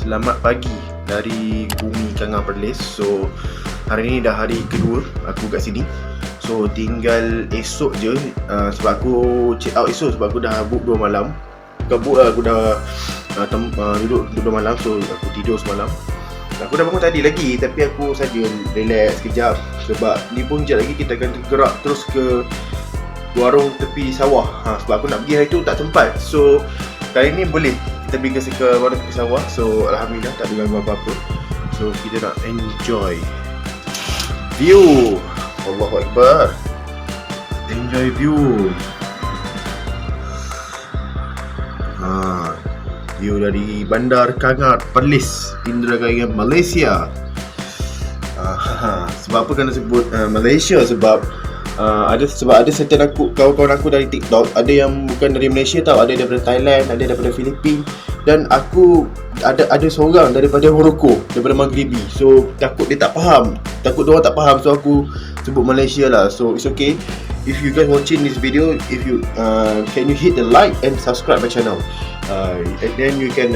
Selamat pagi dari bumi Kangang Perlis. So hari ni dah hari kedua aku kat sini. So tinggal esok je, sebab aku check out esok sebab aku dah book 2 malam. Bukan book lah, aku dah duduk 2 malam. So aku tidur semalam. Aku dah bangun tadi lagi, tapi aku saja relax sekejap sebab ni pun sekejap lagi kita akan gerak terus ke warung tepi sawah. Sebab aku nak pergi hari tu tak sempat. So kali ni boleh kita pergi ke warung tepi sawah. So alhamdulillah tak ada gangguan apa-apa. So kita nak enjoy view. Allahu Akbar. Enjoy view. View dari Bandar Kangar Perlis, Indragaya, Malaysia. Sebab apa kena sebut Malaysia? Sebab ada certain kawan-kawan aku dari TikTok, ada yang bukan dari Malaysia tau, ada daripada Thailand, ada daripada Filipina, dan aku ada seorang daripada Morocco, daripada Maghribi. So takut dia tak faham, takut diorang tak faham, so aku sebut Malaysia lah. So it's okay if you guys watching this video, if you can you hit the like and subscribe my channel, and then you can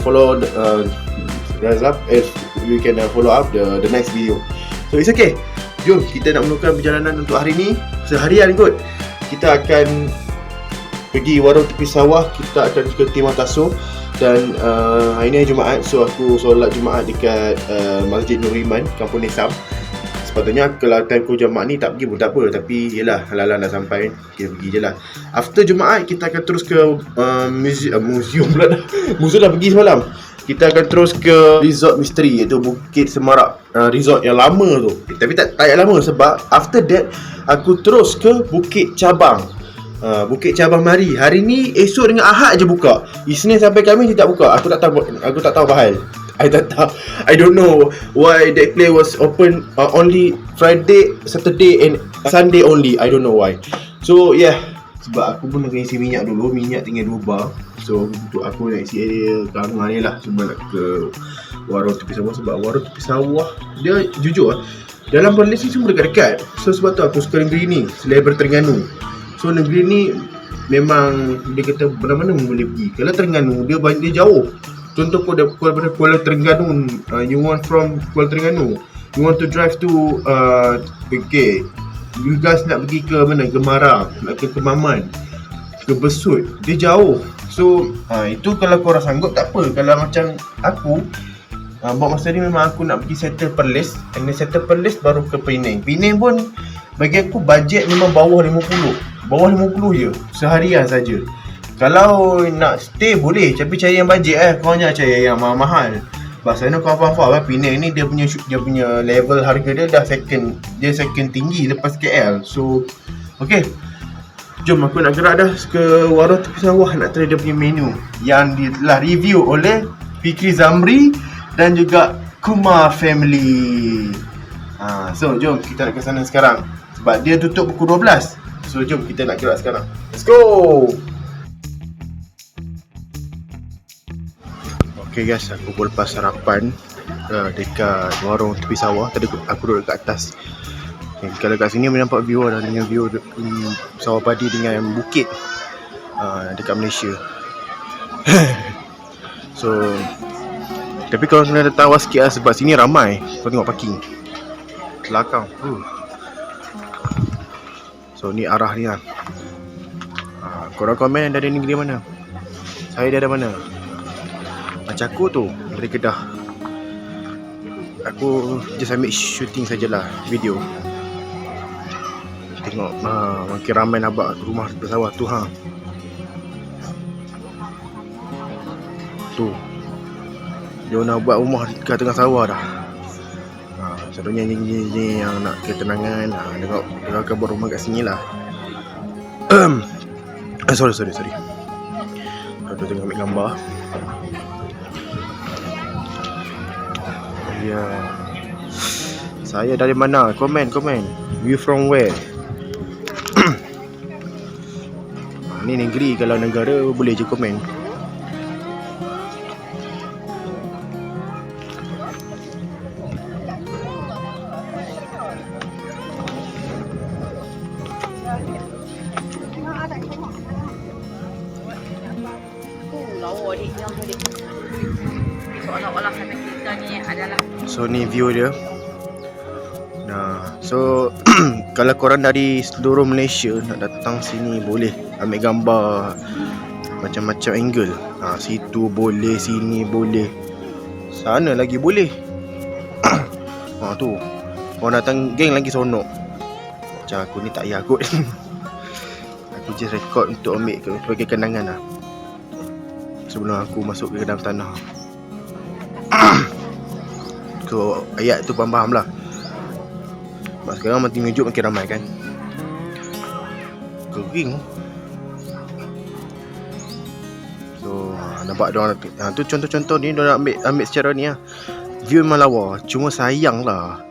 follow rise up if you can follow up the next video. So it's okay. Jom kita nak mulakan perjalanan untuk hari ni. Seharian kot kita akan pergi warung tepi sawah, kita akan ke Timur Taso. Dan hari ni Jumaat, so aku solat Jumaat dekat Masjid Nur Iman, Kampung Nesam. Sepatutnya kalau time aku Jumaat ni tak pergi pun tak apa, tapi yelah halalan dah sampai, kita pergi je lah. After Jumaat kita akan terus ke museum pula dah. Museum dah pergi semalam. Kita akan terus ke resort misteri, iaitu Bukit Semarak, resort yang lama tu. Tapi tak yang lama sebab after that aku terus ke Bukit Cabang. Bukit Cabang Mari. Hari ni esok dengan Ahad je buka. Isnin sampai Khamis dia tak buka. Aku tak tahu bahal. I don't know why that place was open only Friday, Saturday and Sunday only. I don't know why. So yeah, sebab aku pun nak isi minyak dulu. Minyak tinggal 2 bar. So untuk aku nak isi area Kangar ni lah. Cuma nak ke warung tepi sawah. Sebab warung tepi sawah dia jujur dalam Perlis ni semua dekat-dekat. So sebab tu aku suka negeri ni, selain Terengganu. So negeri ni memang dia kata mana-mana boleh pergi. Kalau Terengganu dia jauh. Contoh kau daripada Kuala Terengganu, you want from Kuala Terengganu, you want to drive to okay, you guys nak pergi ke mana? Gemarang, nak ke Kemaman, ke Besut, dia jauh. So itu kalau korang sanggup tak apa. Kalau macam aku buat masa ni memang aku nak pergi settle Perlis, and then settle Perlis baru ke Penang. Penang pun bagi aku bajet memang bawah 50 je seharian saja. Kalau nak stay boleh, tapi cari yang bajet kau jangan cari yang mahal-mahal. Bahasanya kau faham lah, Penang ni dia punya level harga dia dah second tinggi lepas KL. So okay, jom aku nak gerak dah ke warung tepi sawah, nak try dia punya menu yang telah review oleh Fikri Zamri dan juga Kumar Family. So jom kita nak ke sana sekarang sebab dia tutup pukul 12. So jom kita nak gerak sekarang. Let's go. Okay guys, aku pun lepas sarapan dekat warung tepi sawah. Tadi aku duduk dekat atas. Okay, kalau kat sini boleh nampak view dah, dengan view sawah padi dengan bukit dekat Malaysia. So tapi kalau kena datang awal sikit lah sebab sini ramai. Kau tengok parking belakang. So ni arah ni lah. Korang komen dari negeri mana? Saya dari mana? Macam aku tu dari Kedah. Aku just ambil shooting sajalah video. Tengok makin ramai nampak rumah tepi sawah tu tu. Dia nak buat rumah dekat tengah sawah dah. Satunya ni yang nak ketenangan. Tengok dia akan buat rumah kat sini lah. Sorry. Aku tengok ambil gambar. Ya. Saya dari mana? Komen. You from where? Ni negeri, kalau negara boleh je komen. seolah-olah kata kita ni adalah. So ni view dia. Nah, so kalau korang dari seluruh Malaysia nak datang sini boleh ambil gambar macam-macam angle. Situ boleh, sini boleh, sana lagi boleh. Tu orang datang geng lagi seronok. Macam aku ni tak payah kot. Aku just record untuk ambil sebagai kenangan lah, sebelum aku masuk ke dalam tanah. So ayat tu faham lah. Sebab sekarang makin tunjuk makin ramai kan. Kering. So nampak diorang tu contoh-contoh ni diorang ambil secara ni lah. View memang lawa. Cuma sayang lah,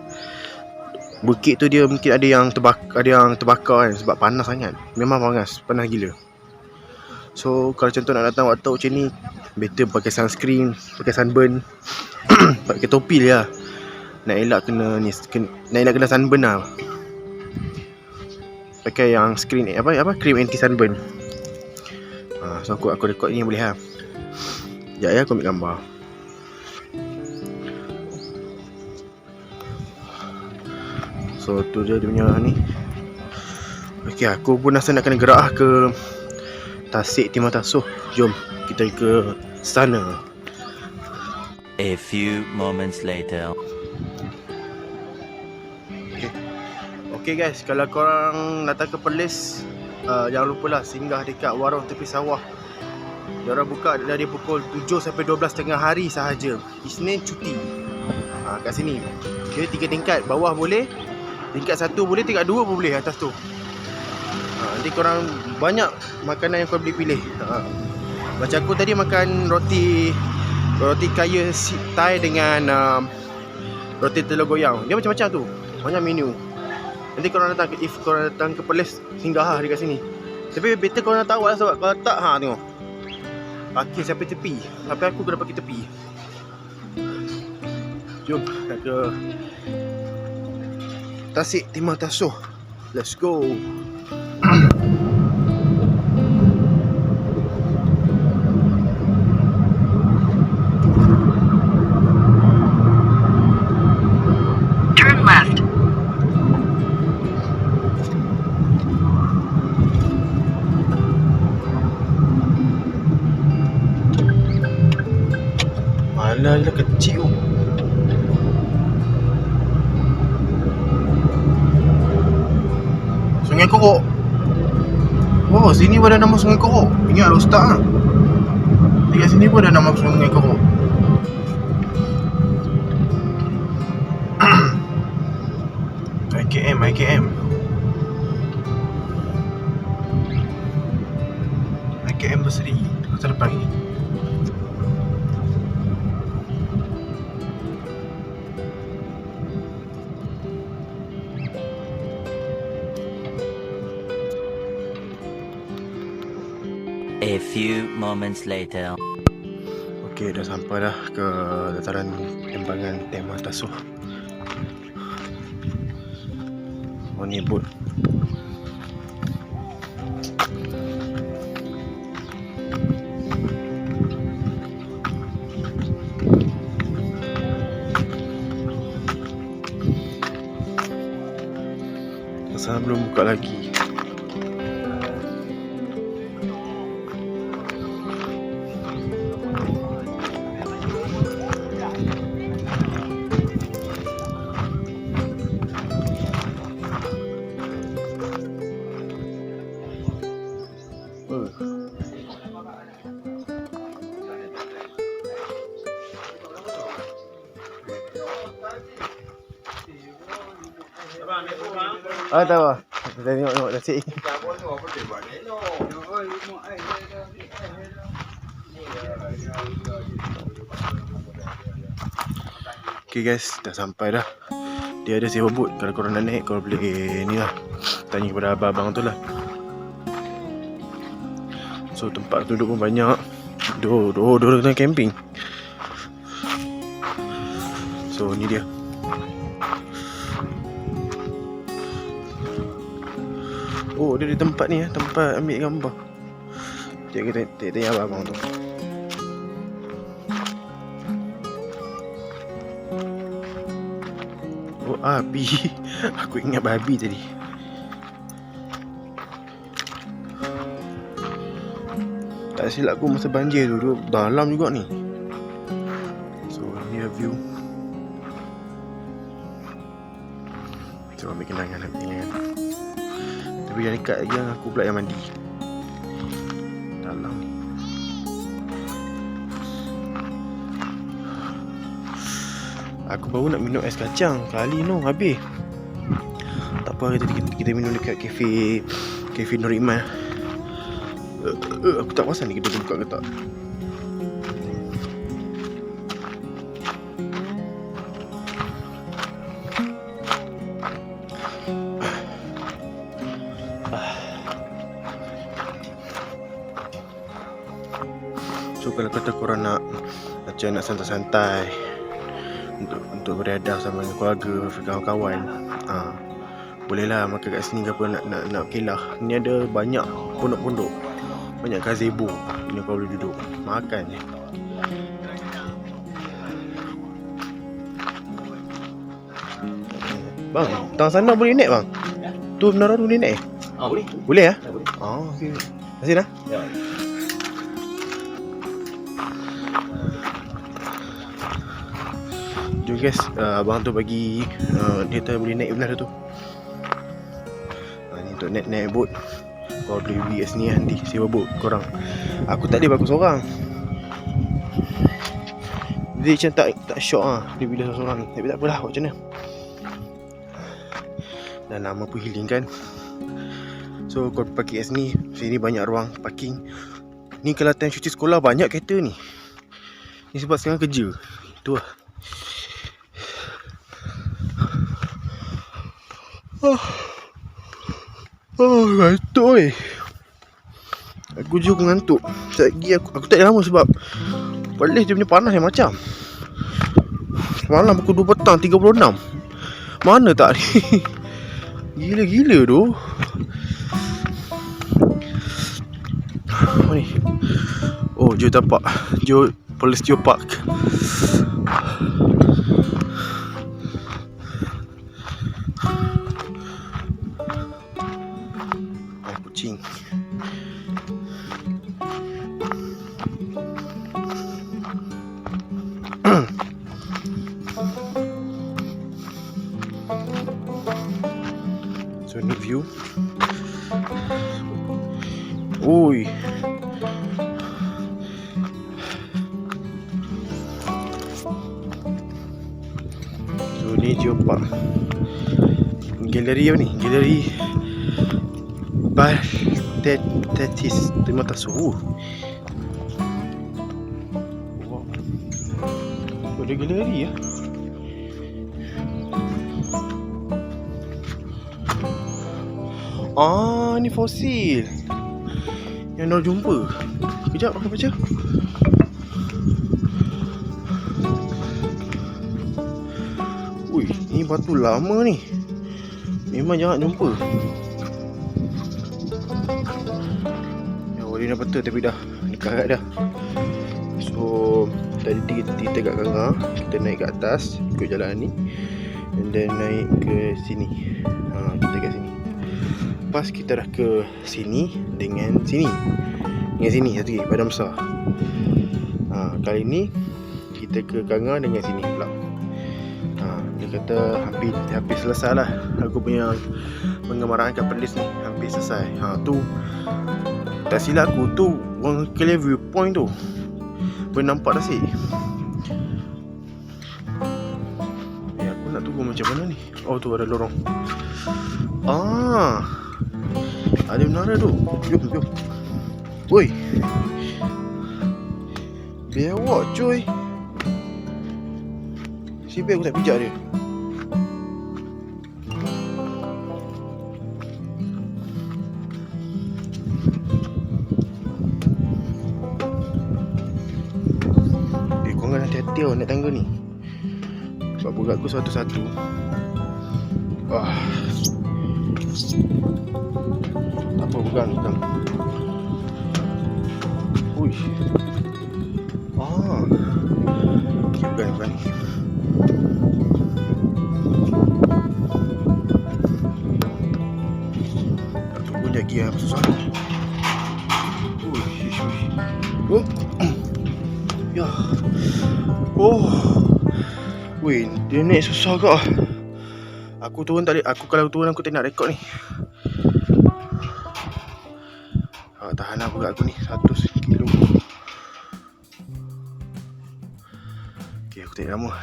bukit tu dia mungkin ada yang terbakar kan, sebab panas sangat. Memang panas gila. So kalau contoh nak datang waktu macam ni, better pakai sunscreen, pakai sunburn. Pakai topi dia lah. Nak elak kena sunburn lah. Pakai yang screen cream anti sunburn. So aku record ni boleh lah. Sekejap ya, aku ambil gambar. So tu dia punya ni. Okay, aku pun rasa nak kena gerak ke Tasik Timur Tasuh. Jom kita ke sana. A few moments later. Okay guys, kalau korang datang ke Perlis, jangan lupalah singgah dekat warung tepi sawah. Diorang buka dari pukul 7 sampai 12 tengah hari sahaja. Isnin cuti. Kat sini. Dia 3 tingkat, bawah boleh, tingkat 1 boleh, tingkat 2 pun boleh atas tu. Nanti korang banyak makanan yang korang boleh pilih. Macam aku tadi makan roti kaya Thai dengan roti telur goyang. Dia macam-macam tu, banyak menu. Nanti korang datang ke Perlis, singgah lah dekat sini. Tapi better korang tahu lah, sebab kalau tak tengok parking sampai tepi. Sampai aku kena parking tepi. Jom nak ke Tasik Timur Tasuh. Let's go. Turn left. Alah, kecil tu. Sungai Korok. Oh, sini pun ada nama Sungai Korok. Ingat lah ustaz lah. Dekat sini pun ada nama Sungai Korok. IKM Berseri. Masa depan ni. A few moments later. Okey, dah sampai dah ke dataran Tembangan Timur Tasuh. Oh, ni boat. Pasal belum buka lagi. Tahu lah. Kita tengok nasi. Okay guys, dah sampai dah. Dia ada sewa boat. Kalau korang nak naik, korang boleh ni lah, tanya kepada abang-abang tu lah. So tempat duduk pun banyak. Dua tengah camping. So ni dia. Oh, dia di tempat ni tempat ambil gambar. Sekejap kita tanya abang tu. Babi. Aku ingat babi tadi. Tak silap aku masa banjir tu dalam juga ni. So ni view. So ambil kenangan. Tapi yang dekat lagi yang aku pula yang mandi dalam ni. Aku baru nak minum es kacang. Kali no habis. Tak apa, kita minum dekat Cafe Nur Iman. Aku tak perasan ni kita buka ke tak. So kalau kata korang nak macam nak santai-santai untuk beriadah sama dengan keluarga, kawan-kawan, bolehlah makan kat sini ke apa, nak kelah. Ni ada banyak pondok-pondok, banyak gazebo ni kau boleh duduk makan je. Bang, tang sana boleh naik bang? Tu menara tu boleh naik? Boleh. Boleh ya? Ya, boleh. Okey. Terima kasih dah. Ya. Jom guys, abang tu bagi dia boleh naik belah tu. Ni untuk naik boat. Kau boleh pergi kat sini nanti sewa boat korang. Aku tak boleh bagus seorang. Dia macam tak syok dia bila seorang. Tapi tak apalah, buat macam mana. Dan lama pun healing kan. So kau parking kat sini banyak ruang parking. Ni kalau time cuti sekolah banyak kereta ni. Ni sebab sekarang kerja. Tu lah. Ngantuk weh. Aku juga ngantuk. Sekejap lagi aku tak lama sebab Perlis dia punya panas yang macam semalam pukul 2 petang 36. Mana tak ni. Gila-gila tu. Apa ni? Oh, Joe Tapak, Joe Police Geopark. Kucing. So ni view. Oi. So ni Geopark. Galeri apa ni? Galeri Baltetis Terima Tasawuf. Wow. Ada galeri ya. Ni fosil yang dah jumpa. Kejap aku baca. Ui, ni batu lama ni. Memang jangan jumpa. Dia dah betul tapi dah dekat dah. So tadi kita kat Kanga, kita naik ke atas ikut jalan ni, and then naik ke sini. Kita kat sini. Pas kita dah ke sini dengan sini. Dengan sini satu lagi Padang Besar. Kali ni kita ke Kanga dengan sini pula. Dia kata hampir selesai lah. Aku punya pengemaraan kat Perlis ni hampir selesai. Tu tak silap aku tu orang clear viewpoint tu. Boleh nampak dah sih. Aku nak tunggu macam mana ni. Oh tu ada lorong. Ada menara tu. Jom. Oi. Bewak cuy. Sibuk aku tak pijak dia. Korang hati-hati naik tangga ni. Sebab berat aku satu-satu. Tak apa, pegang. Ui. Pegang ni. susah. Oh. Ya. Oh. Weh, dia naik susah ke? Aku turun tadi. Kalau turun aku tak nak rekod ni. Tahan apa kat aku ni. 100 kilo. Okay, aku tak lama.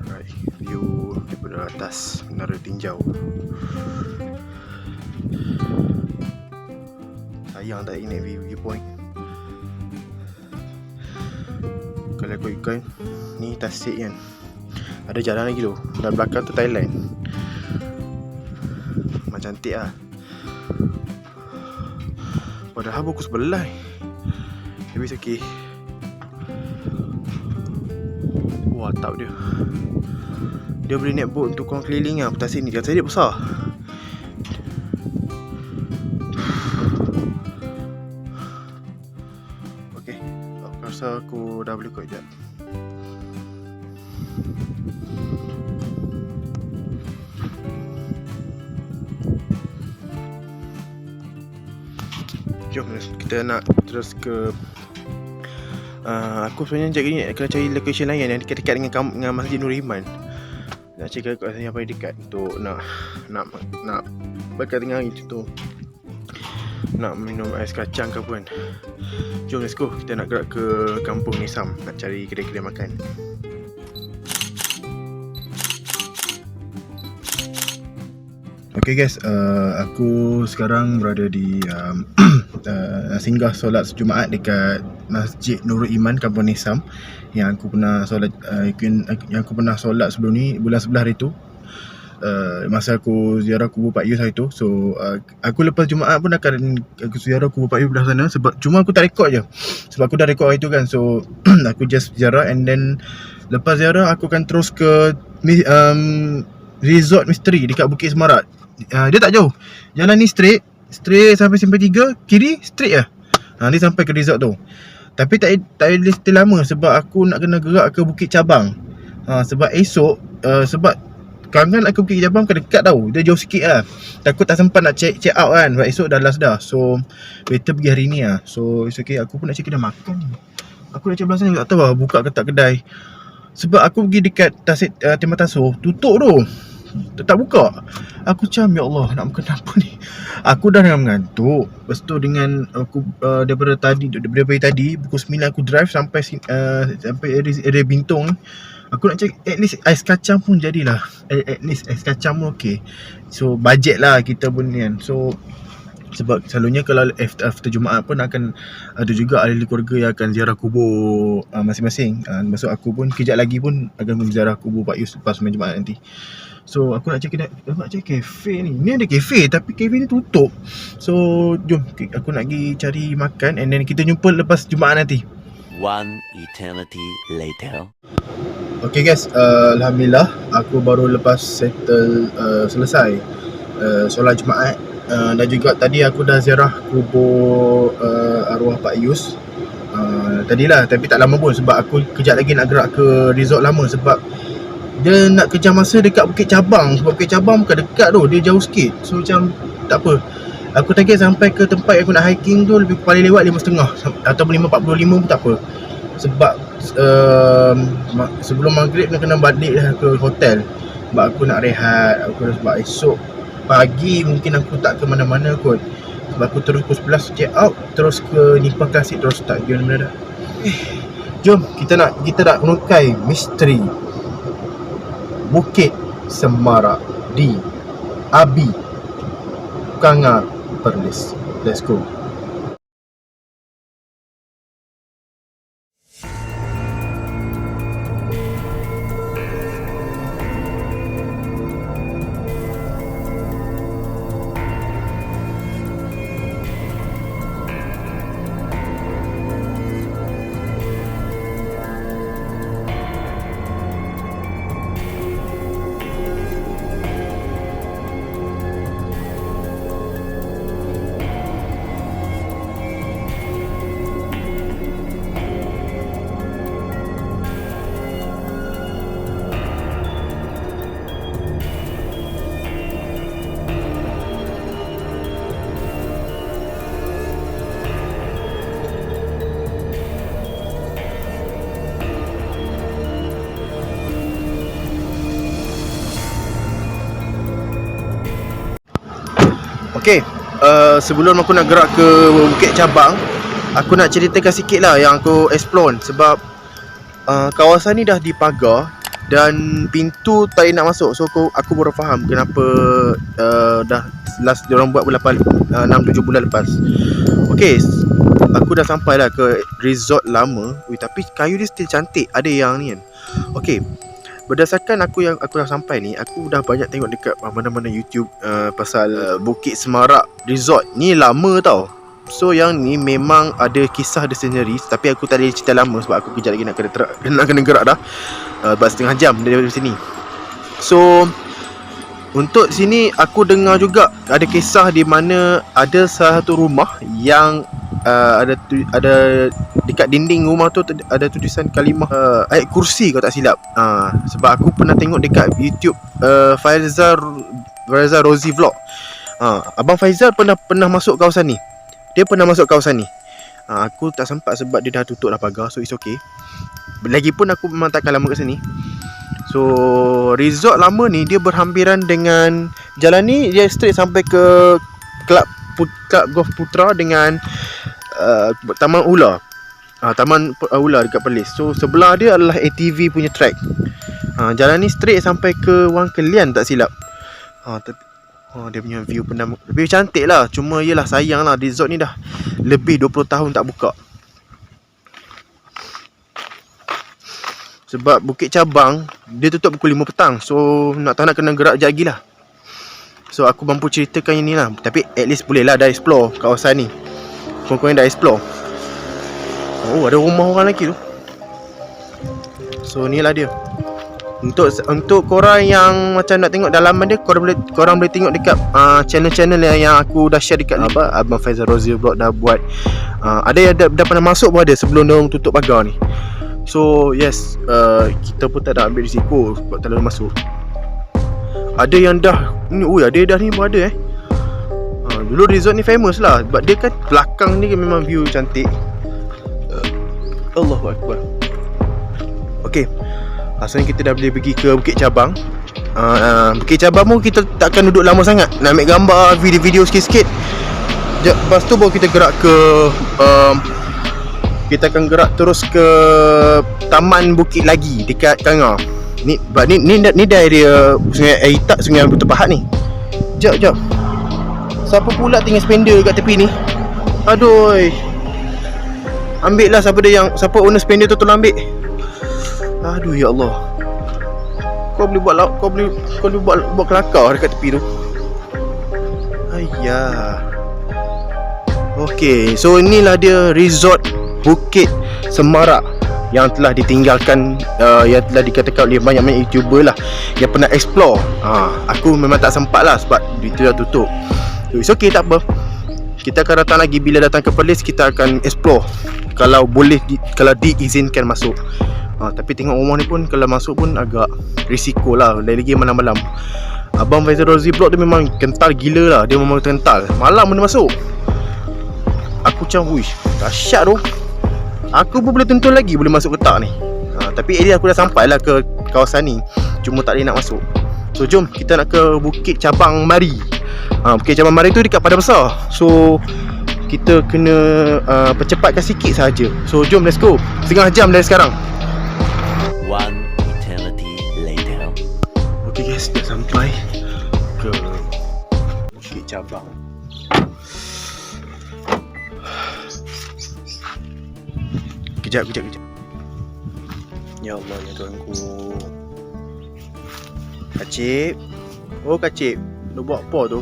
Alright, view daripada atas Menara Tinjau. Sayang tak naik viewpoint. Kalau kau ikut ni Tasik kan, ada jalan lagi tu. Dan belakang tu Thailand. Macam cantik lah. Padahal pukul 11 tapi okey. Wah, atap dia. Dia boleh naik boat untuk korang keliling lah Tasik ni. Kata dia besar. Okey, aku rasa aku dah boleh kod sekejap. Jom kita nak terus ke aku sebenarnya cakap ni kena cari location lain yang dekat-dekat dengan Masjid Nur Iman. Nak cari kat yang paling dekat untuk nak berkat dengan itu tu. Nak minum ais kacang ke apa kan. Jom let's go. Kita nak gerak ke Kampung Nisam. Nak cari kedai-kedai makan. Okay guys, aku sekarang berada di singgah solat Jumaat dekat Masjid Nurul Iman Kampung Nisam yang aku pernah solat sebelum ni bulan 11 hari tu. Masa aku ziarah kubur Pak Yus hari tu. So aku lepas Jumaat pun akan aku ziarah kubur Pak Yus belah sana. Cuma aku tak rekod je sebab aku dah rekod hari tu kan. So aku just ziarah, and then lepas ziarah aku akan terus ke Resort Misteri dekat Bukit Semarak. Dia tak jauh. Jalan ni straight sampai Simpang 3, kiri straight lah. Dia sampai ke resort tu. Tapi tak boleh stay lama sebab aku nak kena gerak ke Bukit Cabang. Sebab esok sebab kangan aku Bukit Cabang ke dekat tau. Dia jauh sikit lah. Takut tak sempat nak check out kan. Sebab esok dah last dah. So better pergi hari ni lah. So it's okay. Aku pun nak cari kedai makan. Aku nak cari belah sana, tak tahu lah buka ke tak kedai. Sebab aku pergi dekat Tasik Timur Tasuh, tutup tu. Tak buka. Aku macam, ya Allah, nak makan apa ni? Aku dah mengantuk. Lepas tu dengan aku daripada pagi tadi pukul 9 aku drive sampai area Bintong. Aku nak cari at least ais kacang pun jadilah. At least ais kacang pun okey. So bajet lah kita pun ni kan. So sebab selalunya kalau after Jumaat pun akan ada juga ahli keluarga yang akan ziarah kubur masing-masing. Maksud aku pun kejap lagi pun akan ziarah kubur Pak Yus lepas main Jumaat nanti. So aku nak cari kafe ni. Ni ada kafe tapi kafe ni tutup. So jom aku nak pergi cari makan, and then kita jumpa lepas Jumaat nanti. One eternity later. Okay guys, alhamdulillah aku baru lepas settle selesai solat Jumaat. Dan juga tadi aku dah ziarah kubur arwah Pak Yus tadilah, tapi tak lama pun sebab aku kejap lagi nak gerak ke resort lama sebab dia nak kejar masa dekat Bukit Cabang. Sebab Bukit Cabang bukan dekat tu, dia jauh sikit. So macam tak apa, aku target sampai ke tempat yang aku nak hiking tu lebih paling lewat 5.30 ataupun 5.45 pun tak apa. Sebab sebelum maghrib nak kena balik lah ke hotel. Sebab aku nak rehat. Sebab esok pagi mungkin aku tak ke mana-mana kot. Sebab aku terus pukul 11 check out, terus ke Nipah Klasik, terus tak pergi mana-mana dah. Jom kita nak menukai misteri Bukit Semarak di Abi Kanga Perlis. Let's go. sebelum aku nak gerak ke Bukit Cabang, aku nak ceritakan sikit lah yang aku explore. Sebab kawasan ni dah dipagar dan pintu tak boleh nak masuk. So aku baru faham kenapa dah last diorang buat 6-7 bulan lepas. Okay, aku dah sampai lah ke resort lama. Tapi kayu dia still cantik. Ada yang ni kan. Okay, berdasarkan aku dah sampai ni, aku dah banyak tengok dekat mana-mana YouTube pasal Bukit Semarak Resort. Ni lama tau. So yang ni memang ada kisah dia sendiri. Tapi aku tak ada cerita lama sebab aku kejap lagi nak kena gerak dah. Sebab setengah jam dari sini. So untuk sini aku dengar juga ada kisah di mana ada salah satu rumah yang ada dekat dinding rumah tu ada tulisan kalimah ayat kursi kalau tak silap. Sebab aku pernah tengok dekat YouTube Faizal Rozi Vlog. Abang Faizal pernah masuk kawasan ni. Dia pernah masuk kawasan ni. Aku tak sempat sebab dia dah tutup dah pagar. So it's okay. Lagipun aku memang takkan lama kat sini. So resort lama ni dia berhampiran dengan jalan ni. Dia straight sampai ke Club Golf Putra dengan Taman Ula. Taman Ula dekat Perlis. So sebelah dia adalah ATV punya track. Jalan ni straight sampai ke Wang Kelian tak silap. Dia punya view pun dah lebih cantik lah. Cuma yelah sayang lah, resort ni dah lebih 20 tahun tak buka. Sebab Bukit Cabang dia tutup pukul 5 petang. So nak kena gerak sekejap lagi lah. So aku mampu ceritakan ini lah. Tapi at least boleh lah dah explore kawasan ni. Korang-korang dah explore. Oh, ada rumah orang lagi tu. So ni lah dia. Untuk korang yang macam nak tengok dalaman dia, korang boleh tengok dekat channel-channel yang aku dah share dekat Abang Faizal Rozi Vlog dah buat. Ada yang dah pernah masuk pun ada sebelum dia tutup pagar ni. So yes, kita pun tak nak ambil risiko sebab terlalu masuk. Ada yang dah ni, ada dah ni pun ada dulu resort ni famous lah sebab dia kan belakang ni memang view cantik. Allahu Akbar. Okay, asalnya kita dah boleh pergi ke Bukit Cabang. Bukit Cabang pun kita takkan duduk lama sangat. Nak ambil gambar, video-video sikit-sikit. Lepas tu baru kita gerak ke kita akan gerak terus ke Taman Bukit Lagi dekat Kangar. Ni dah area Sungai Aitak, Sungai Batu Pahat ni. Jap. Siapa pula tinggal spender kat tepi ni? Aduh. Ambil lah siapa owner spender tu tolong ambil. Aduh ya Allah. Kau boleh buat kelakar dekat tepi tu. Ayah. Okay, so inilah dia resort Bukit Semarak yang telah ditinggalkan, yang telah dikatakan oleh banyak-banyak YouTuber lah yang pernah explore. Aku memang tak sempat lah sebab itu dah tutup. So it's okay, tak apa. Kita akan datang lagi. Bila datang ke Perlis, kita akan explore kalau boleh, kalau diizinkan masuk. Tapi tengok rumah ni pun kalau masuk pun agak risiko lah. Lagi malam-malam. Abang Faizal Rozi Vlog dia memang kental gila lah. Dia memang kental. Malam mana masuk. Aku macam wish, dahsyat tu. Aku pun boleh tentu lagi boleh masuk ke tak ni. Tapi area aku dah sampai lah ke kawasan ni. Cuma tak boleh nak masuk. So jom kita nak ke Bukit Cabang Mari. Bukit Cabang Mari tu dekat Padang Besar. So kita kena percepatkan sikit saja. So jom, let's go. Setengah jam dari sekarang. One eternity later. Okay guys, dah sampai ke Bukit Cabang. Kejap. Ya Allah, ya Tuhanku. Kacip. Oh Kacip, lu buat apa tu?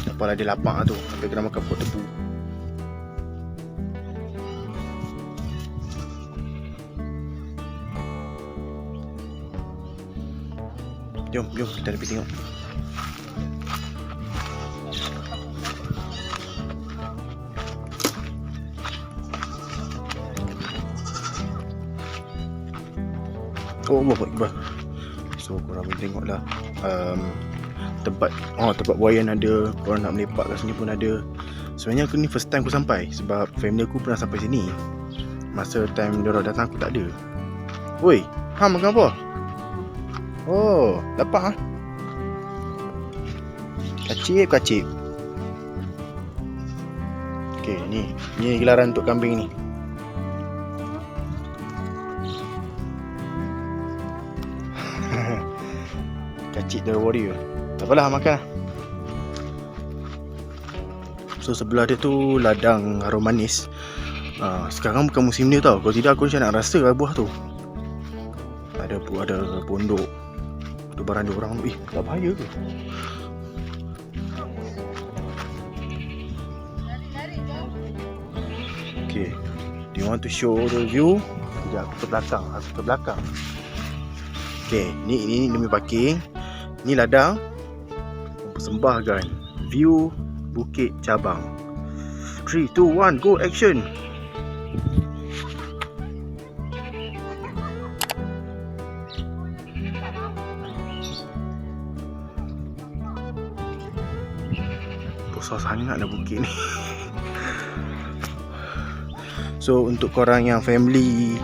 Apalah dia lapar tu, sampai kena makan pokok tebu. Jom kita pergi tengok. Oh Allah Akbar. So korang boleh tengok lah tempat buayan ada. Korang nak melepak kat sini pun ada. Sebenarnya aku ni first time aku sampai sebab family aku pernah sampai sini. Masa time diorang datang aku tak ada. Oi, makan apa? Oh, lapar Kacip. Okey, ni gelaran untuk kambing ni. Kacip the warrior. Tak apalah, makan lah. So sebelah dia tu ladang harum manis. Sekarang bukan musim dia tau. Kalau tidak aku macam nak rasa buah tu. Ada pondok. Ada barang dia orang tu. Tak bahaya ke? Okay, do you want to show the view? Sekejap, aku ke belakang. Okay, ni demi parking. Ni ladang mempersembahkan view Bukit Cabang. 3, 2, 1, go action. Besar sangatlah bukit ni. So untuk korang yang family,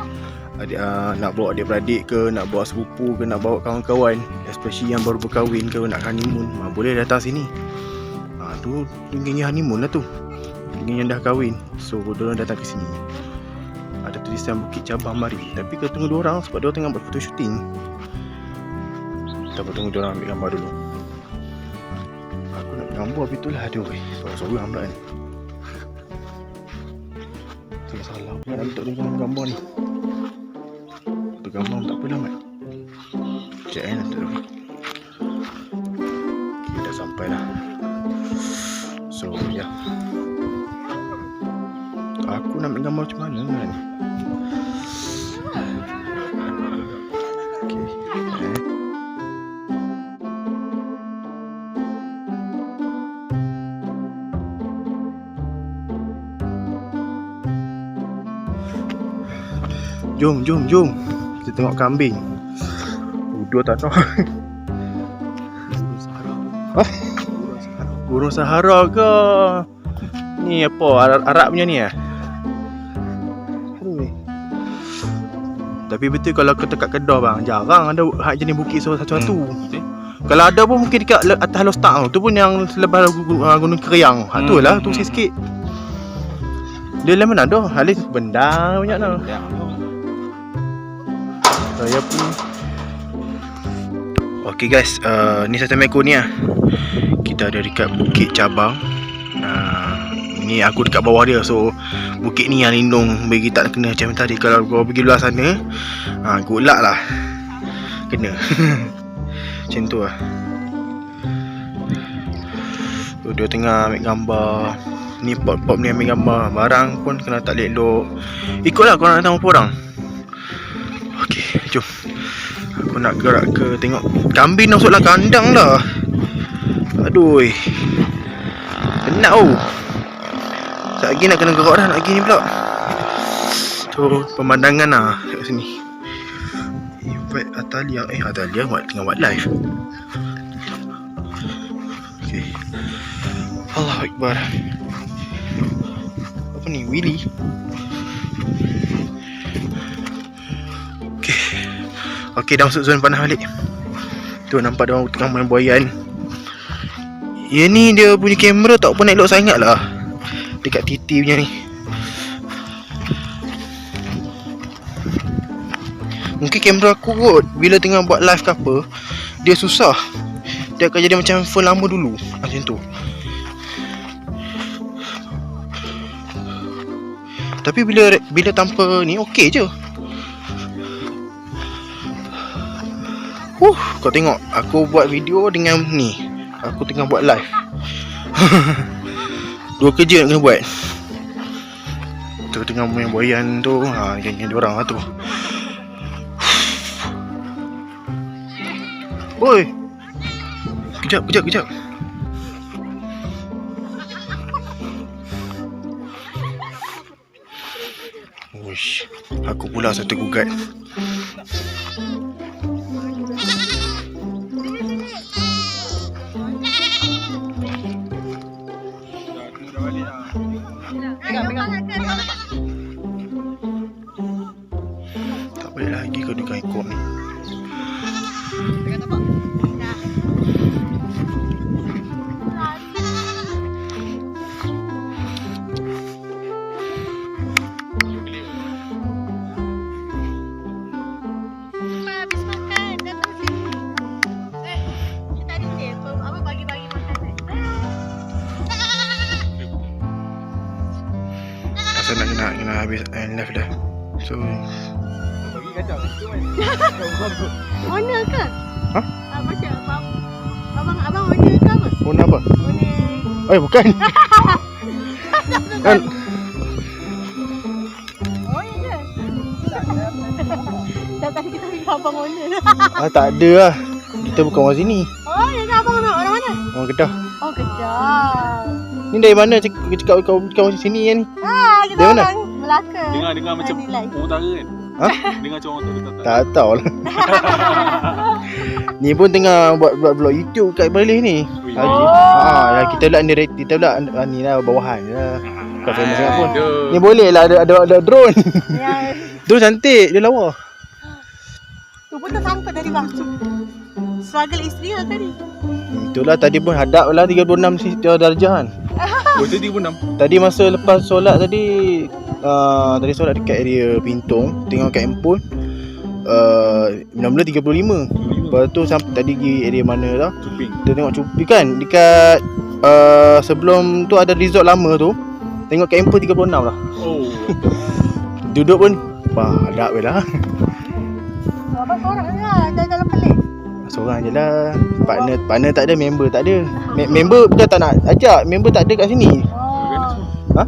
nak bawa adik-beradik ke, nak bawa sepupu ke, nak bawa kawan-kawan, especially yang baru berkahwin ke, nak honeymoon, boleh datang sini. Tu gengnya honeymoon lah tu. Geng yang dah kahwin. So diorang datang ke sini. Ada tulisan Bukit Cabang mari. Tapi kita tunggu diorang sebab diorang tengah buat photo shooting. Kita tunggu diorang ambil gambar dulu. Aku nak gambar tapi itulah ada weh. Sorang pula ni. Salah pula nak letak dalam gambar ni. Untuk gambar tak apalah mat. Sekejap nak letak dulu. Okay, dah sampai dah. So ya, aku nak ambil gambar macam mana kan? Okay. Jom. Kita tengok kambing. Dua tak tahu. Burung Sahara ke? Ni apa? Arab punya ni Tapi betul kalau kita kat Kedah bang, jarang ada hak jenis bukit satu-satu. Kalau ada pun mungkin dekat atas Lostak tu pun yang selepas Gunung Keriang. Hak tu lah, tu sikit. Dia lain mana dah? Halis benda banyak dah. Saya pun. Okay guys, ni saya temeko ni Kita ada dekat Bukit Cabang. Ni aku dekat bawah dia. So bukit ni yang lindung bagi tak kena macam tadi. Kalau kau pergi luar sana, good luck lah kena. Macam tu lah. So, dia tengah ambil gambar. Ni pop-pop ni ambil gambar. Barang pun kena tak elok. Ikutlah korang datang berapa orang. Okay, jom. Aku nak gerak ke tengok kambing dah masuklah kandang dah. Aduh, penat Sekejap lagi nak kena gerak dah. Nak pergi ni pula. Tu pemandangan lah kat sini. Invite Atalia. Atalia tengah buat live. Okay. Allahu Akbar. Apa ni? Willy. Okay, dah masuk zon panah balik. Tu nampak dia orang tengah main boyan. Ya ni dia punya kamera tak pun elok sangat lah. Dekat TT punya ni. Mungkin kamera aku kot, bila tengah buat live ke apa, dia susah. Dia akan jadi macam phone lama dulu. Macam tu. Tapi bila tanpa ni okey je. Kau tengok aku buat video dengan ni. Aku tengah buat live. Dua kerja nak kena buat. Tu tengah main boyan tu. Geng-geng diorang lah tu. Oi. Kejap. Uish, aku pula satu gugat. Tak boleh lagi kau dengan ikut ni. rasa nak kena habis live dah. So Bagi kacau itu kan. Owner ke? Hah? Macam abang owner ke apa? Owner apa? Owner. Bukan. Kan Oh ya ke? Tadi kita pergi abang owner. tak ada lah. Kita bukan orang sini. Oh ya ke abang orang mana? Orang Kedah. Oh Kedah. Ni dari mana cakap kau orang sini kan ni? Kita Dari mana? orang Melaka. Dengar macam Nilai. orang utara kan. Ha? Dengar macam orang utara. Tak tahu lah. Ni pun tengah buat vlog YouTube kat Perlis ni. Ui. Haji. Ya kita pula narrative, kita pula ni lah bawahan lah. Bukan famous sangat pun. Ni boleh lah ada drone. Ya. Drone cantik, dia lawa. Tu pun tersangkut tadi bang. Struggle isteri lah tadi. Itulah tadi pun hadap lah 36 darjah kan. Oh tadi pun 6. Tadi masa lepas solat tadi tadi solat dekat area Pintong, tengok kat handphone 16.35. Lepas tu sampai tadi pergi area mana tau? Cuping. Kita tengok cupi kan dekat sebelum tu ada resort lama tu. Tengok kat handphone 36 lah. Oh. Duduk pun hadap je lah. Abang seorang je lah dalam pelik. Seorang je lah. Partner tak ada, member tak ada. Member bukan tak nak ajak, member tak ada kat sini. Ha?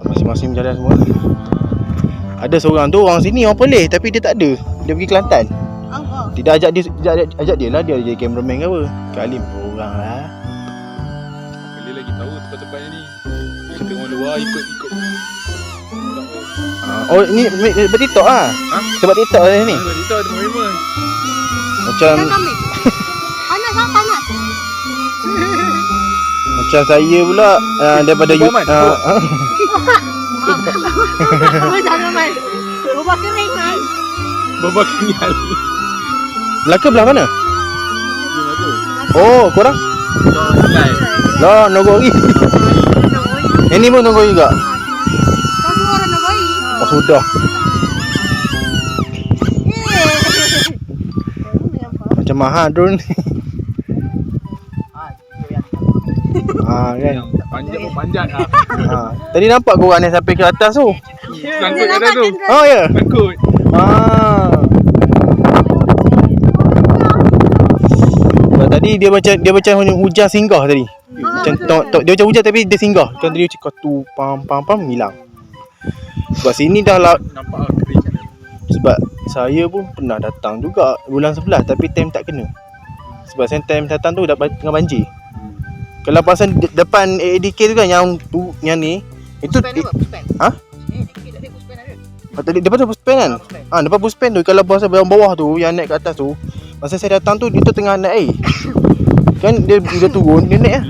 Masing-masing jalan semua. Ada seorang tu orang sini, orang Perlis tapi dia tak ada. Dia pergi Kelantan. Angkau. Tidak ajak dia lah, dia jadi cameraman ke apa. Kali orang lah. Boleh lagi tahu tempat-tempatnya ni. Kita orang luar ikut. Oh ni sebab TikTok lah. Ha? Sebab TikTok lah ni. Sebab kita ada member. Macam Ikan kambing. Panas lah panas. macam saya pula daripada Buat man? Jangan man. Ubah kering man. Babak kenyal. Melaka belah mana? Gimana tu? Oh korang? Live. Lah Nogori. Yang ni pun Nogori juga. Kau semua orang nak bayi. Oh sudah. Macam mahal drone ni. Kan. Panjat lah. Tadi nampak korang ni sampai ke atas tu. Sangkut kat atas tu. Oh ya. Sangkut. Tadi dia macam hujan singgah tadi. Macam dia macam hujan tapi dia singgah. Kan dia cakap tu pam hilang. Sebab sini dah lah. Nampak kering. Sebab saya pun pernah datang juga bulan 11 tapi time tak kena. Sebab saya time datang tu dah tengah banjir. Kalau pasal depan AADK tu kan yang ni itu ha? Tadi depan tu Puspen kan? Depan Puspen tu kalau pasal bawah tu yang naik ke atas tu, masa saya datang tu dia tu tengah naik air. Kan dia turun, dia naik lah.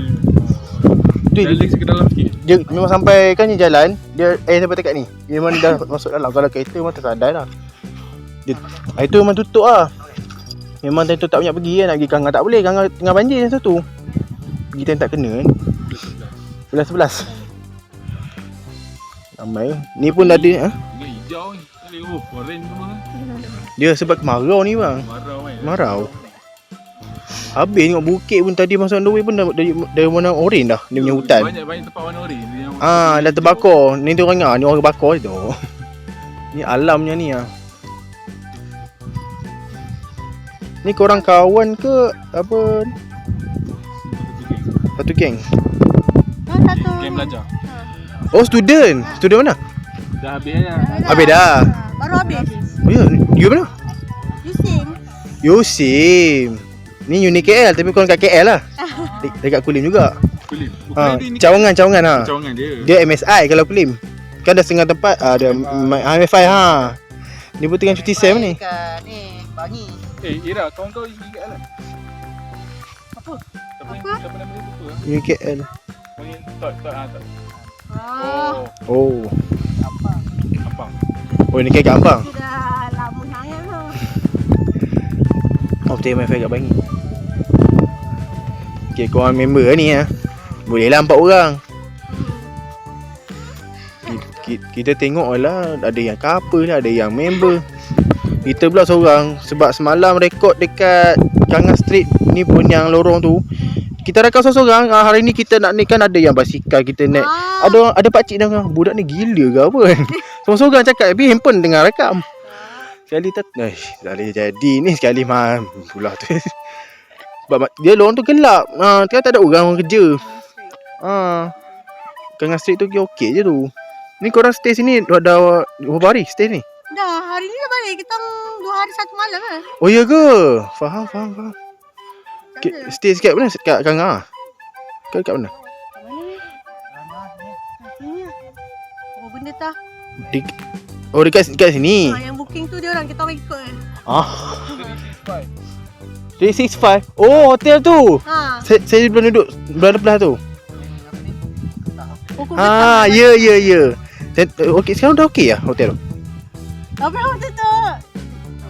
Balik ke dalam sikit. Dia memang sampai kan ni jalan, dia air sampai dekat ni. Dia memang dah masuk dalam. Kalau kereta memang tersadai lah. Air tu memang tutup lah. Memang time tu tak banyak pergi kan, nak pergi Kangah tak boleh, Kangah tengah banjir masa tu. Pergi time tak kena kan. 11. Ramai. Ni pun ada Dia hijau ni. Oh, orange semua. dia sebab kemarau ni bang. Marau kan. Marau. Habis tengok bukit pun tadi masuk on the way pun dari warna orange dah dia punya hutan. Banyak tempat warna orange. Dah terbakar. Ni tu orang ni orang bakar tu. Ni alamnya ni ah. Ni korang kawan ke apa? Satu geng. Satu. Game belajar. Oh student. Student mana? Dah habis dah. Habis dah. Baru habis. Oh ya, you mana? Yusim. Yosim. Ni Uni KL tapi korang kat KL lah. Dekat Kulim juga. Kulim. Cawangan ha. Cawangan dia. Dia MSI kalau Kulim. Kan ada setengah tempat ada MFI ha. Ni pun tengah cuti SEM ni. Ni Bangi. Ira, kawan kau pergi KL kan? Apa? Siapa nama dia lupa. Uni KL. Panggil tak. Oh. Ampang. Oh ni kat Ampang. Sudah lama sangat tu. Oh betul MFI kat Bangi. Okay korang member ni lah. Boleh lah 4 orang. Kita tengok lah. Ada yang couple lah, ada yang member. Kita pula seorang. Sebab semalam rekod dekat Kangah Street ni pun yang lorong tu. kita rakam seorang-seorang. Hari ni kita nak ni kan ada yang basikal kita naik. Ada pakcik dengar budak ni gila ke apa kan. Seorang-seorang cakap tapi handphone tengah rakam. Sekali tak dah boleh jadi ni sekali pula tu. Sebab dia lorong tu gelap. Kan tak ada orang kerja. Kengan street tu okey je tu. Ni korang stay sini dah berapa hari stay ni? Dah, hari ni dah balik. Kita 2 hari 1 malam kan. Oh ya ke? Faham. Stay sikit mana? Kat Kangah? Kat mana? Sini lah. Apa benda tah? Dekat sini. Yang booking tu dia orang, kita orang ikut kan. 365. Oh, hotel tu. Saya belum duduk belah tu. Ya. Okey, sekarang dah okey lah hotel tu. Apa hotel tu?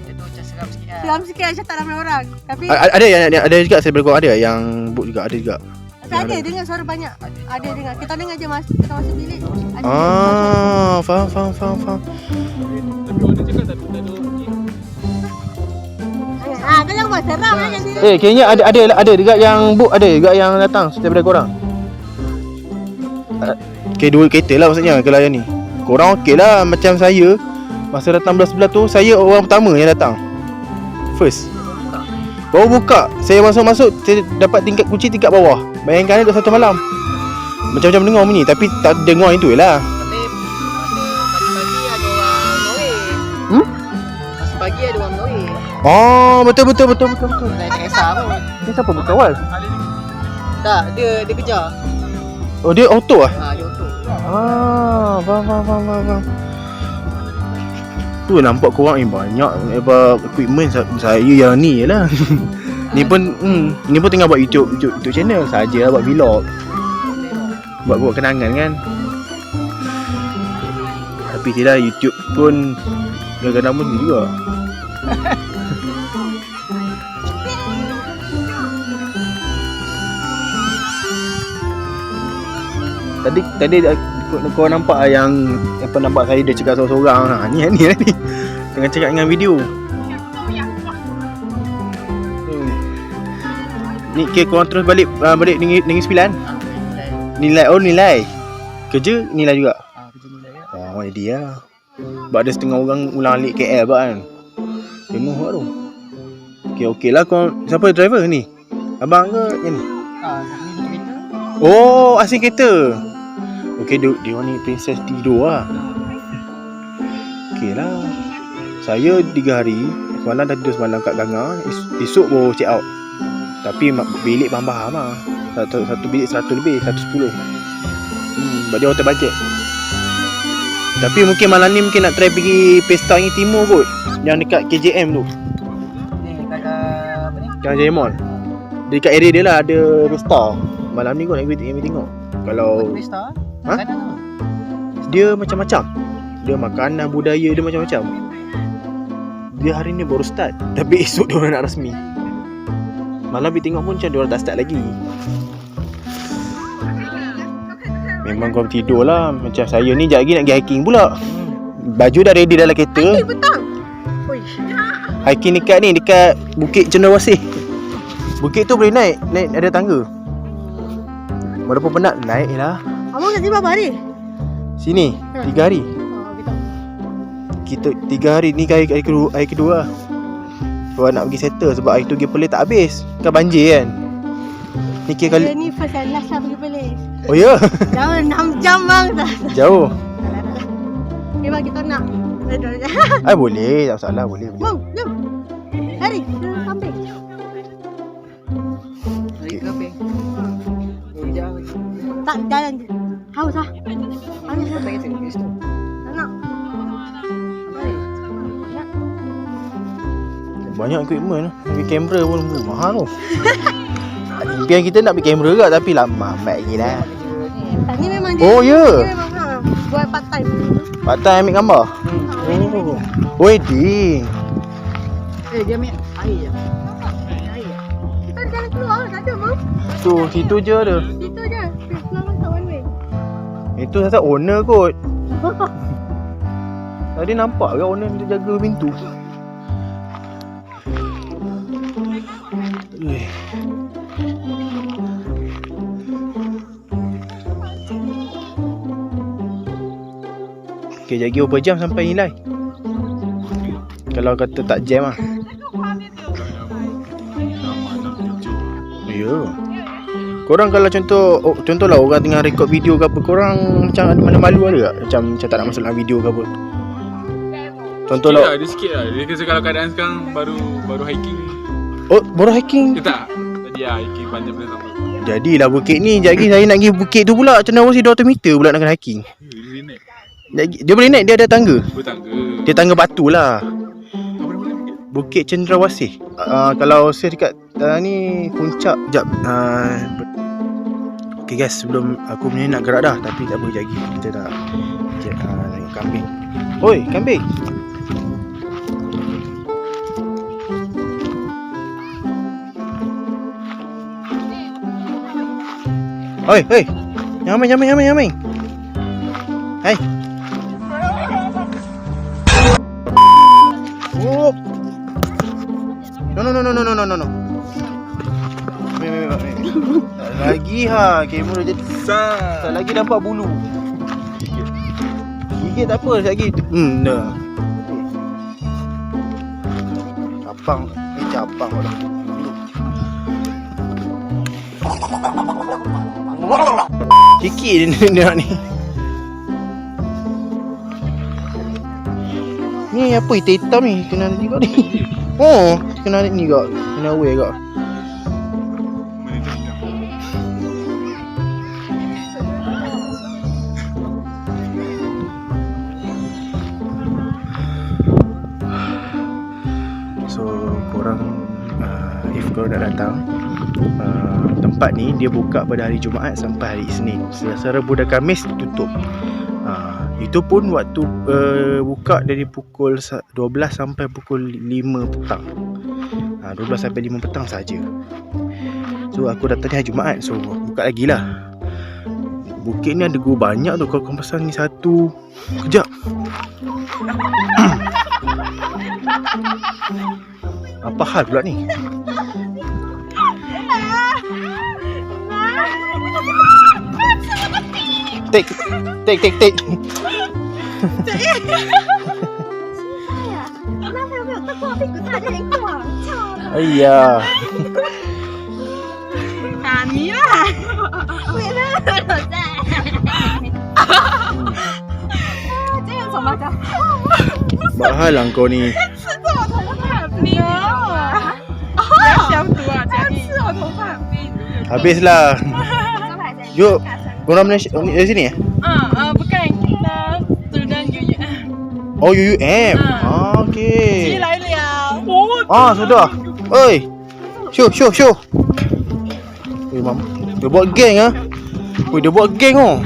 Dia tu macam seram sikit lah. Seram sikit macam tak ramai orang. Tapi Ada juga saya beritahu ada yang book juga ada juga. ada dengar suara banyak. Ada dengar. Kita dengar je kita masuk bilik. Faham. Tapi orang dia cakap tak ada okey. Kan yang buat seram kan jadi. Kayaknya ada juga yang book, ada juga yang datang daripada korang. Dua kereta lah maksudnya kalau yang ni. Korang okey lah. Macam saya masa datang belah-sebelah tu, saya orang pertama yang datang. First. Baru buka, saya masuk, saya dapat kunci tingkat bawah. Bayangkan ada 1 malam. Macam-macam dengar bunyi tapi tak dengar itu je lah. Tapi masa pagi-pagi ada orang Norway. Masa pagi ada orang Norway. Betul. Naik kisah pun. Dia siapa berkawal? Tak, dia kejar. Oh, dia auto lah? Dia auto. Faham. Tu nampak korang banyak equipment saya yang ni je lah. Ni pun tengah buat YouTube channel saja, buat vlog. Buat kenangan kan. Tapi tidak, YouTube pun kadang-kadang pun juga. Tadi kau nampak yang apa, nampak saya dia cakap seorang-seorang. Ni tengah cakap dengan video. Ni korang terus balik Negeri Sembilan. Nilai kerja nilai juga. Kerja nilai lah. Dia sebab ada setengah orang ulang alik KL kan. Penuh kat tu. Okey lah. Kau siapa driver ni? Abang ke yang ni? Ni kereta. Oh, asing kereta. Okey, dia orang ni princess tidur lah. Okey lah. Saya 3 hari. Semalam dah tidur semalam kat Ganga. Esok baru check out. Tapi bilik faham lah. Satu bilik 100 lebih, 110. Sebab dia hotel bajet. Tapi mungkin malam ni mungkin nak try pergi Pesta Angin Timur kot. Yang dekat KJM tu. Ni dekat apa ni? Yang Jaya Mall. Dekat area dia lah ada Pesta. Malam ni kot nak pergi tengok. Kalau Pesta? Makanan apa? Dia macam-macam. Dia makanan, budaya dia macam-macam. Dia hari ni baru start. Tapi esok dia orang nak rasmi. Malam pergi tengok pun macam dia orang tak start lagi. Memang kau tidur lah. Macam saya ni sekejap lagi nak pergi hiking pula. Baju dah ready dalam kereta. Hiking betul. Hiking dekat Bukit Cendrawasih. Bukit tu boleh naik ada tangga. Walaupun penat naik lah. Abang kat sini berapa hari? Sini 3 hari. Kita 3 hari ni hari kedua lah. Kalau nak pergi settle sebab hari tu pergi Perlis tak habis. Kan banjir kan. Ni kira kali. Ni first and last lah pergi Perlis. Oh ya? Jauh 6 jam bang. Jauh. Bang kita nak. Boleh, tak masalah, boleh. Bang, jom. Hari, kambing. Hari kambing. Tak jalan. Haus lah. Habis lah. Tak kisah kat situ. Tak nak. Banyak equipment. Pergi kamera pun mahal tu. Impian kita nak pergi kamera juga tapi lama amat lagi dah. Ni memang dia. Oh ya. Dia memang buat part time. Part time ambil gambar. Oh, editing. Dia ambil air je. Kita jalan keluar tak ada bang. Tu, situ je ada. Situ je. Selamat tak one way. Itu rasa owner kot. Tadi nampak ke owner dia jaga pintu. Okay, lagi berapa jam sampai Nilai? Kalau kata tak jam lah. Ya. Korang kalau contohlah orang tengah rekod video ke apa, korang macam ada mana malu ada tak? Macam tak nak masuk dalam video ke apa? Contohlah. Ada sikit lah. Dia kata kalau keadaan sekarang baru hiking. Oh, baru hiking? Tak. Tadi hiking panjang benda tak. Jadilah bukit ni. Jadi saya nak pergi bukit tu pula. Cendana Wasi 200 meter pula nak kena hiking. Dia naik. Dia boleh naik, dia ada tangga. Bertangga. Dia tangga batu lah. Bukit Cendrawasih. Kalau saya dekat ni puncak. Sekejap. Okay guys, sebelum aku ni nak gerak dah. Tapi tak apa, sekejap lagi kita nak tengok kambing. Oi, kambing. Oi, hei. Nyamai. Hai. Oh. No. Lagi kamera jadi tak lagi nampak bulu. Gigit tak apa, lagi. Dah. Capang lah. Sikit dia nak ni. Ni apa hitam ni? Kena ni kau ni. Oh, kena ni kau. Kena away kau. So, korang if korang dah datang, tempat ni dia buka pada hari Jumaat sampai hari Isnin. Selasa, Rabu dan Khamis tutup. Itu pun waktu buka dari pukul 12 sampai pukul 5 petang. 12 sampai 5 petang saja. So aku datang hari Jumaat, so buka lagi lah. Bukit ni ada gua banyak tu. Kau pasang ni satu. Kejap. Apa hal pula ni? Take. Ayah. Ni lah. Bahal lah kau ni. Habislah. Jom. Korang dari sini eh? Bukan. Kita student UUM. Oh, UUM. Okey. Lain liao. Sudah. Oi. Show. Mam. Dia buat geng ah. Dia buat geng oh.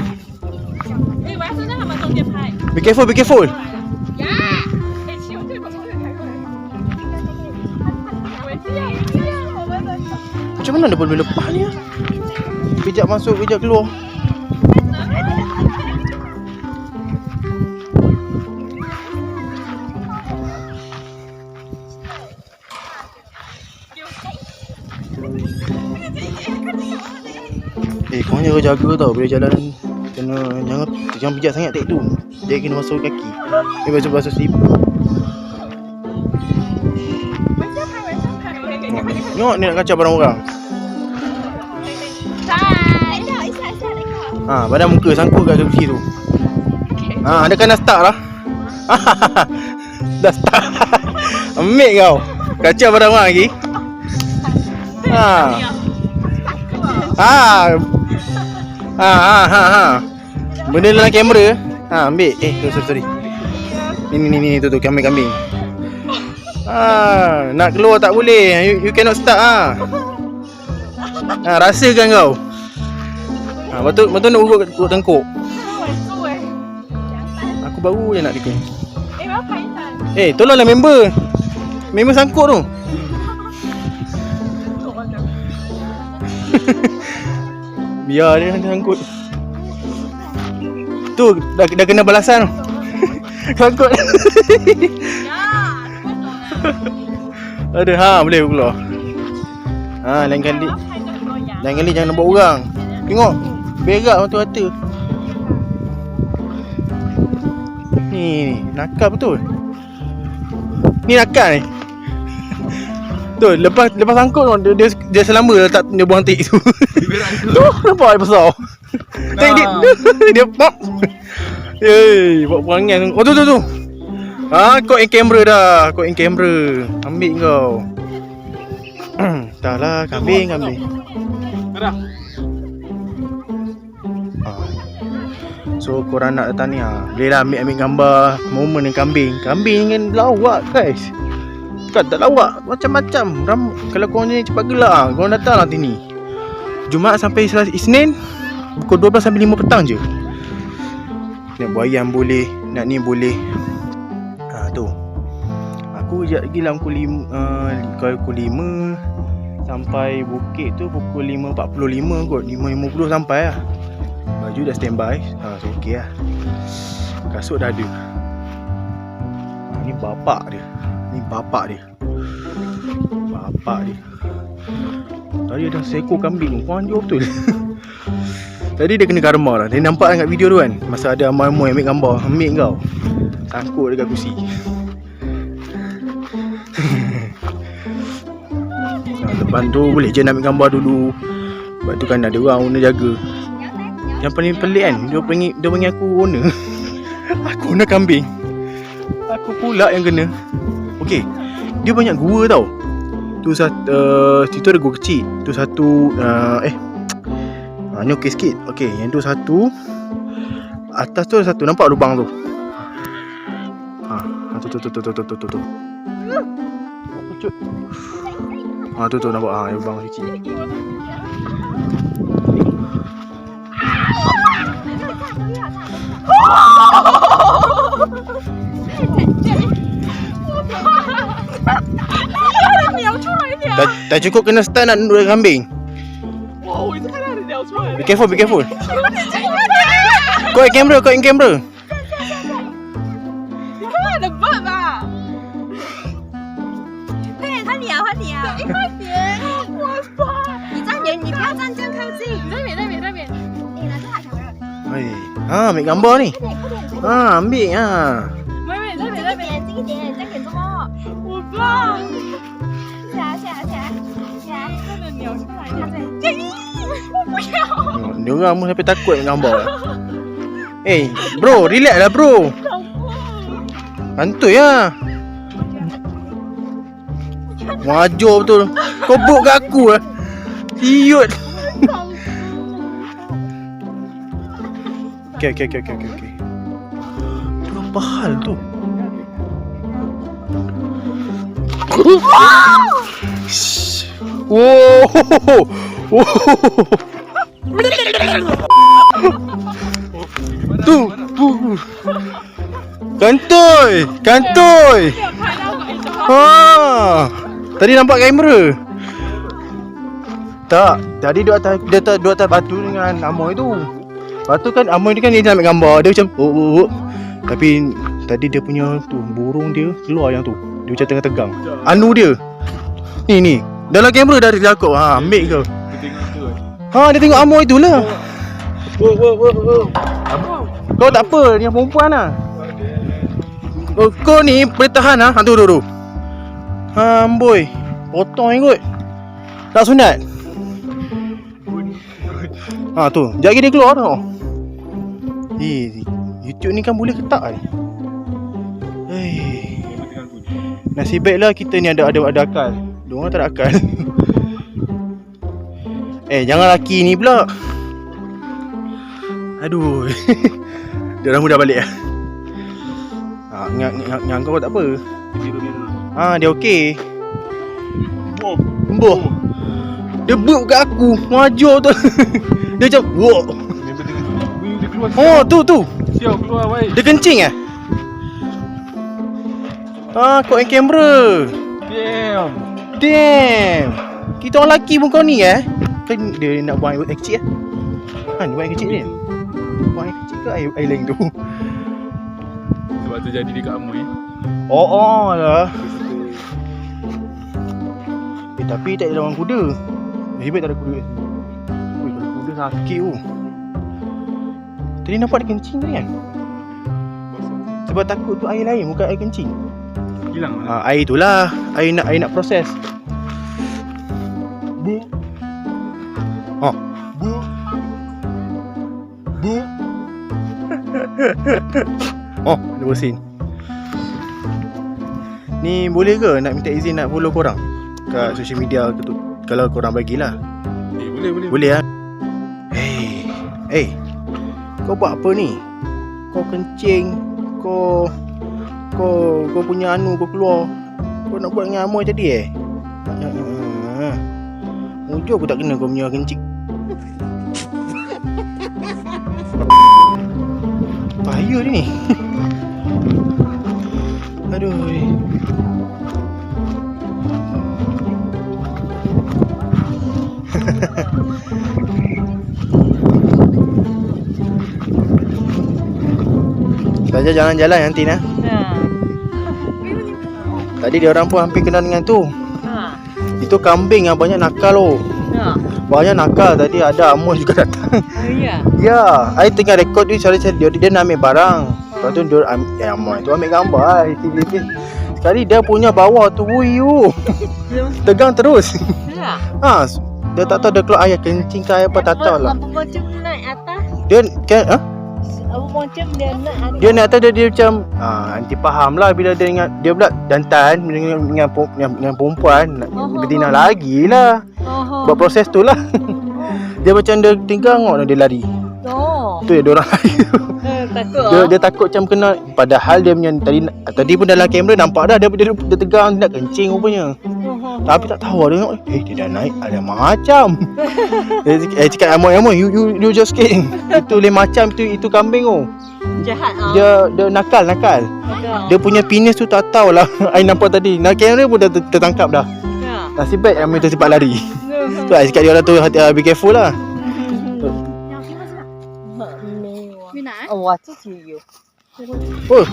Be careful. Macam mana dia boleh lepas ni ah? Kejap masuk, kejap keluar. Kau jaga tau bila jalan. Jangan pijak sangat tek tu. Dia kena masuk kaki. Basuh slipper. Tengok ni nak kacau barang orang. Badan muka sangkut kat kursi tu. Ada kan dah start lah. Dah start. Ambil kau. Kacau barang orang lagi. Benda dalam kamera. Ambil. Sorry. Ni tu kambing. Nak keluar tak boleh. You cannot start rasakan kau. Betul nak urut tengkuk. Aku baru je nak dikit. Tolonglah member. Member sangkut tu. Biar dia sangkut. Tu dah kena balasan. Sangkut. Ada boleh keluar. Lain kali jangan nampak orang. Tengok berak mata-mata. Ni nakal betul. Ni nakal ni. Tu lepas sangkut tu dia selamba letak dia buang tik tu. Tu nampak dia besar. Tengok dia pop. Buat perangai. Oh tu. Kau in kamera dah. Kau in kamera. Ambil kau. Dah lah kambing. Dah. So korang nak datang ni boleh lah ambil gambar momen dengan kambing. Kambing kan lawak guys. Tak lawak macam-macam. Kalau korang ni cepat gelak korang datang lah sini. Jumaat sampai Isnin pukul 12 sampai 5 petang je. Nak buat ayam boleh, nak ni boleh. Tu. Aku sekejap lagi lah pukul 5 sampai bukit tu pukul 5.45 kot. 5.50 sampai lah. Baju dah standby. So okey lah. Kasut dah ada. Ni bapak dia. Tadi ada seekor kambing. Korang jauh betul. Tadi dia kena karma lah. Dia nampak kat video tu kan. Masa ada amai-amai ambil gambar. Ambil kau. Sangkut dekat kursi. Depan tu boleh je nak ambil gambar dulu. Sebab tu kan ada orang owner jaga. Yang paling pelik kan, dia panggil aku owner. Aku owner kambing. Aku pula yang kena. Okey, dia banyak gua tau. Tu situ ada gua kecil. Tu satu ni okey sikit. Okey, yang tu satu. Atas tu ada satu, nampak lubang tu. Tu. Pucut. Tu nampak lubang kecil. Tak cukup kena start nak duduk kambing. Wow, itu kan ada dia semua. Be careful. Kau in camera. 你看他的笨吧。对，换你啊！你快点！哇塞！你站远，你不要站这样靠近。那边。你拿这把小人。ambil gambar ni. Ambil妹，那边。近一点，这样给什么？我棒！起来！那个鸟出来，看这里。我不要。Dia orang pun sampai takut ambil gambar. Bro, relax lah bro. Santuy lah. Wajar betul. Kau buk kat aku lah. Siut. Okay. Apa hal tu? Tu. Kantoi. Tadi nampak kamera. Tak, tadi duduk atas batu dengan Amoy tu. Lepas tu kan Amoy ni kan dia ambil gambar. Dia macam tapi tadi dia punya tu burung dia keluar yang tu. Dia macam tengah tegang. Anu dia. Ni. Dalam kamera dah cakap. Ambil kau. Dia tengok Amoy tu lah. Kau tak apa, ni perempuan lah. Kau ni boleh tahan lah. Tu. Boy. Potong ikut. Tak sunat. Tu. Sekejap lagi dia keluar tau. YouTube ni kan boleh ketak ni. Nasib baiklah kita ni ada akal. Diorang tak ada akal. Jangan laki ni pula. Aduh. Dia orang dah balik lah. Yang kau tak apa. Dia okey. Boh. Dia buk kat aku. Wajar tu. Dia macam wok. Tu. Siap keluar baik. Dia kencing kau in kamera. Damn. Kita orang lelaki pun kau ni Kan dia nak buang air kecil Dia buang air kecil ni. Buang air kecil ke air lain tu? Sebab tu jadi dekat Amoy. Lah. Tapi tak ada orang kuda. Hebat tak ada kuda kat sini. Kalau kuda sakit tu. Tadi nampak dia kencing tadi kan? Sebab takut tu air lain, bukan air kencing. Hilang lah. Air itulah, air nak proses. Bu. Oh. Bu. Bu. Oh, ada bersin. Ni boleh ke nak minta izin nak follow korang kat social media ke tu? Kalau korang bagilah. Boleh. Boleh lah. Hey, kau buat apa ni? Kau kencing, kau punya anu kau keluar. Kau nak buat dengan Amoy tadi Mujur aku tak kena kau punya kencing. Bahaya dia ni. Aduh. Saja jalan-jalan nanti nah. Tadi dia orang pun hampir kena dengan tu. Itu kambing yang banyak nakal loh. Banyak nakal. Tadi ada Amoy juga datang. Ya, I tengah rekod ni dia nak ambil barang. Lepas tu dia Amoy tu ambil gambar sekali dia punya bawah tu tegang terus. Dia tak tahu dia keluar air kencing ke air apa tak tahu lah. Apa macam naik atas? Dia kan Apa macam dia naik atas? dia nak atas dia macam nanti faham lah bila dia ingat dia pula jantan dengan perempuan betina lagi lah. Buat proses tu lah. Dia macam dia tengok dia lari. Tu dia orang lari tu. Dia takut macam kena, padahal dia punya tadi pun dalam kamera nampak dah dia tegang dia nak kencing rupanya. Tapi tak tahu dia tengok dia dah naik ada macam. Dia cakap Amoy you just kidding. Itu lain macam itu kambing Jahat Dia nakal. Dia punya penis tu tak tahulah. I nampak tadi. Nak kamera pun dah tertangkap dah. Nasib baik Amoy tu cepat lari. Tu I cakap dia orang tu be careful lah. 去哪？ 我自己有。 Oh,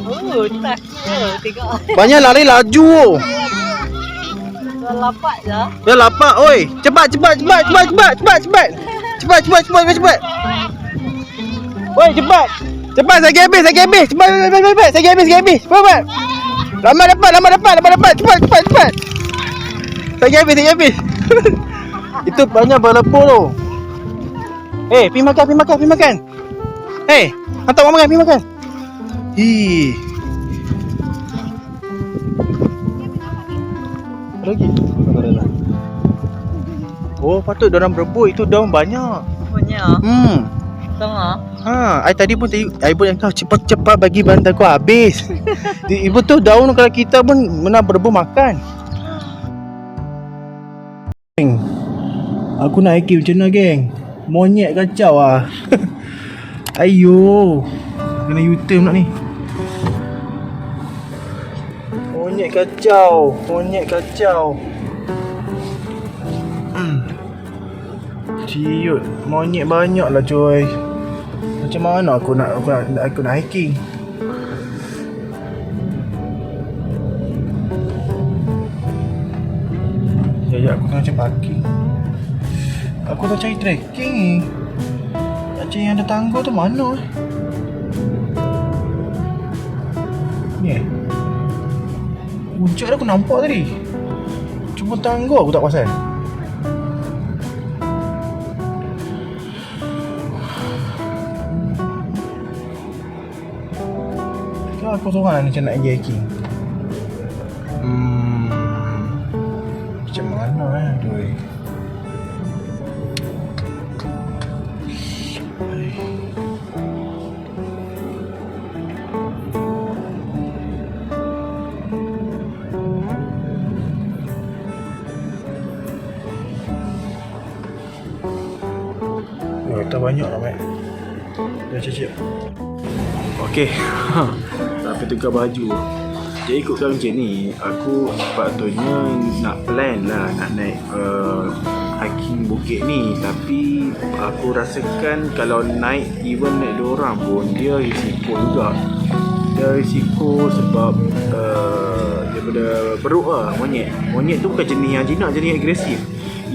Tak tengok. banyak lari laju. Dah lapat dah. Dia lapar oi. Cepat. Oi, cepat. Saya habis. Cepat. Saya habis. Cepat. Lama dapat. Cepat. Saya habis. Itu banyak berlepur tu. Pergi makan. Hantar orang makan, pergi makan. Lagi. Oh, patut diorang berebut. Itu daun banyak. Banyak. Tengah. I tadi pun kau cepat bagi bantal kau habis. Ibu tu daun kalau kita pun mana berebut makan. Geng, aku nak hiking macam mana geng? Monyet kacau ah. Ayo, kena U-turn pula ni. Monyet kacau. Ciut, monyet banyak lah coy. Macam mana aku nak hiking? Ya, aku tengah cari parking. Aku dah cari trekking ni. Nak cari yang ada tangga tu mana? Ni puncak dah aku nampak tadi. Cuma tangga aku tak pasal. Kenapa aku seorang macam nak pergi hiking? Macam mana aduh. Tak banyak lah Mat. Dah cicip. Okey. Tapi tukar baju. Jadi ikutkan macam ni, aku sepatutnya nak plan lah nak naik hiking bukit ni. Tapi aku rasakan kalau naik, even naik diorang pun dia risiko juga. Dia risiko sebab daripada beruk lah monyet. Monyet tu bukan jenis yang jinak, jenis agresif.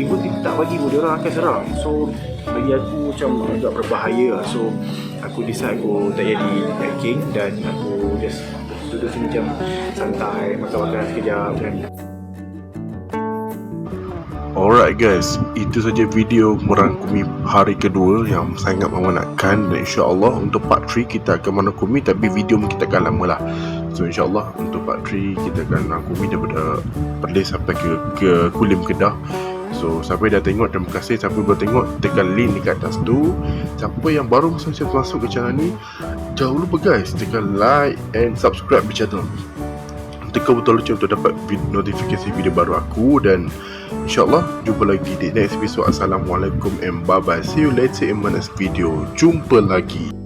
tiba-tiba tak bagi pun, dia orang akan serang. So bagi aku macam agak berbahaya lah. So aku decide aku tak jadi hiking dan aku just duduk sini macam santai, makan-makan sekejap kan. Alright guys, itu saja video merangkumi hari kedua yang sangat memenatkan, dan insyaAllah untuk part 3 kita akan merangkumi, tapi video kita akan lama lah. So insyaAllah untuk part 3 kita akan merangkumi daripada Perlis sampai ke Kulim Kedah. So siapa yang dah tengok, terima kasih. Siapa yang belum tengok, tekan link dekat atas tu. Siapa yang baru masuk ke channel ni, jangan lupa guys tekan like and subscribe di channel, tekan butang lonceng untuk dapat notifikasi video baru aku. Dan insyaAllah jumpa lagi di next episode. Assalamualaikum and bye bye. See you later in my next video. Jumpa lagi.